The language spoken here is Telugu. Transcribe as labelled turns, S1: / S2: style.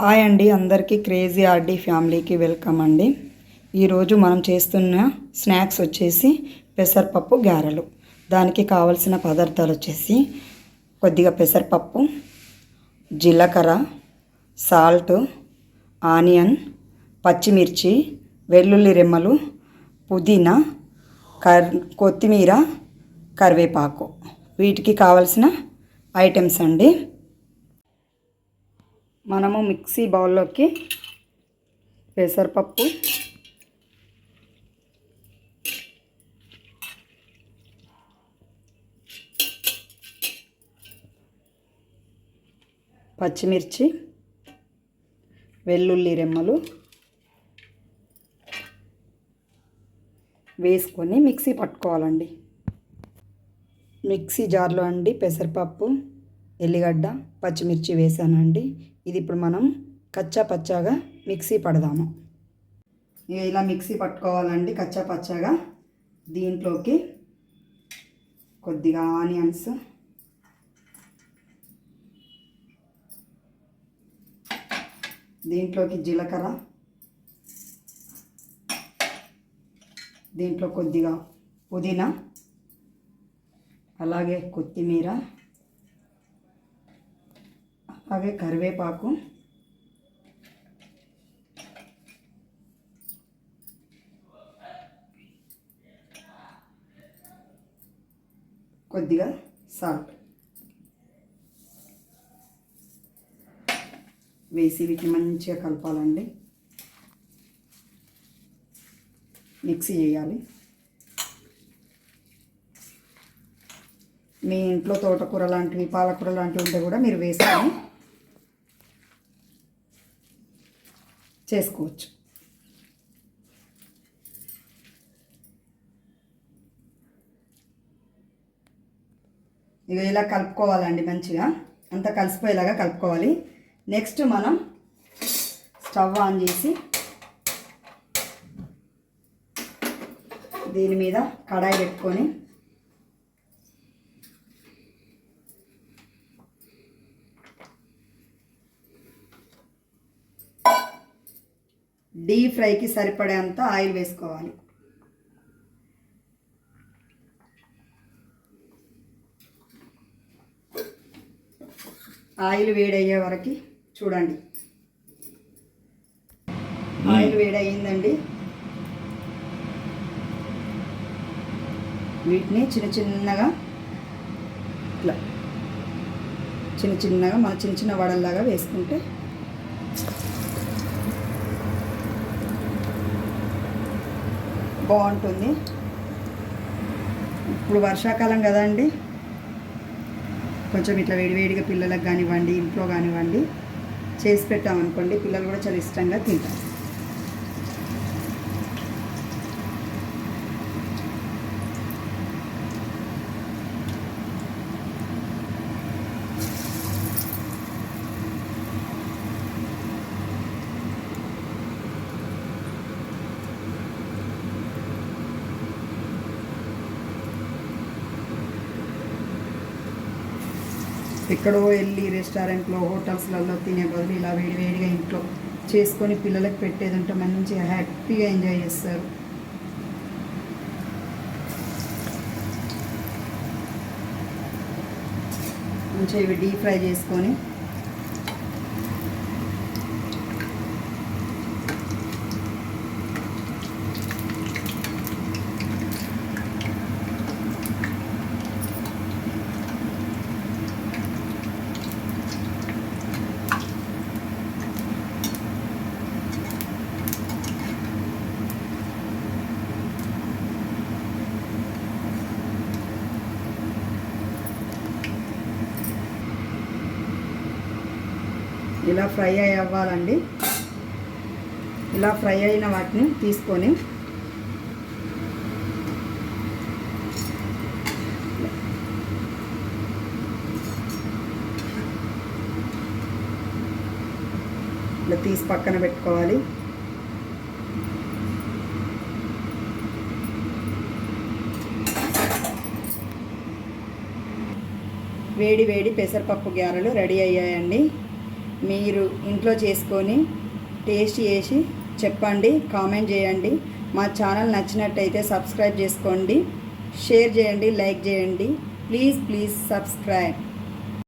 S1: హాయ్ అండి, అందరికీ క్రేజీ ఆర్డీ ఫ్యామిలీకి వెల్కమ్ అండి. ఈరోజు మనం చేస్తున్న స్నాక్స్ వచ్చేసి పెసరపప్పు గారెలు. దానికి కావలసిన పదార్థాలు వచ్చేసి కొద్దిగా పెసరపప్పు, జీలకర్ర, సాల్ట్, ఆనియన్, పచ్చిమిర్చి, వెల్లుల్లి రెమ్మలు, పుదీనా, కొత్తిమీర, కరివేపాకు. వీటికి కావలసిన ఐటమ్స్ అండి. మనము మిక్సీ బౌల్లోకి పెసరపప్పు, పచ్చిమిర్చి, వెల్లుల్లి రెమ్మలు వేసుకొని మిక్సీ పట్టుకోవాలండి. మిక్సీ జార్లో అండి పెసరపప్పు, ఎల్లిగడ్డ, పచ్చిమిర్చి వేసానండి. ఇది ఇప్పుడు మనం కచ్చా పచ్చాగా మిక్సీ పడదాము. ఇలా మిక్సీ పట్టుకోవాలండి కచ్చా పచ్చాగా. దీంట్లోకి కొద్దిగా ఆనియన్స్, దీంట్లోకి జీలకర్ర, దీంట్లో కొద్దిగా పుదీనా, అలాగే కొత్తిమీర, అలాగే కరివేపాకు, కొద్దిగా సాల్ట్ వేసి వీటిని మంచిగా కలపాలండి. మిక్సీ చేయాలి. మీ ఇంట్లో తోటకూర లాంటివి, పాలకూర లాంటివి ఉంటే కూడా మీరు వేసుకొని చేసుకోవచ్చు. ఇక ఇలా కలుపుకోవాలండి. మంచిగా అంతా కలిసిపోయేలాగా కలుపుకోవాలి. నెక్స్ట్ మనం స్టవ్ ఆన్ చేసి దీని మీద కడాయి పెట్టుకొని డీప్ ఫ్రైకి సరిపడేంత ఆయిల్ వేసుకోవాలి. ఆయిల్ వేడయ్యే వరకు చూడండి. ఆయిల్ వేడయ్యిందండి. వీటిని చిన్నగా ఇట్లా చిన్నగా మన చిన్న వడల్లాగా వేసుకుంటే బాగుంటుంది. ఇప్పుడు వర్షాకాలం కదండి, కొంచెం ఇట్లా వేడివేడిగా పిల్లలకు కానివ్వండి, ఇంట్లో కానివ్వండి చేసి పెట్టామనుకోండి, పిల్లలు కూడా చాలా ఇష్టంగా తింటారు. ఎక్కడో వెళ్ళి రెస్టారెంట్లో, హోటల్స్లలో తినే బదులు ఇలా వేడివేడిగా ఇంట్లో చేసుకొని పిల్లలకు పెట్టేదంటే మంచిగా హ్యాపీగా ఎంజాయ్ చేస్తారు. మంచిగా ఇవి డీప్ ఫ్రై చేసుకొని ఇలా ఫ్రై అవ్వాలండి. ఇలా ఫ్రై అయిన వాటిని తీసుకొని ఇలా తీసి పక్కన పెట్టుకోవాలి. వేడి వేడి పెసరపప్పు గారెలు రెడీ అయ్యాయండి. మీరు ఇంట్లో చేసుకొని టేస్ట్ చేసి చెప్పండి, కామెంట్ చేయండి. మా ఛానల్ నచ్చినట్టయితే సబ్స్క్రైబ్ చేసుకోండి, షేర్ చేయండి, లైక్ చేయండి. Please subscribe.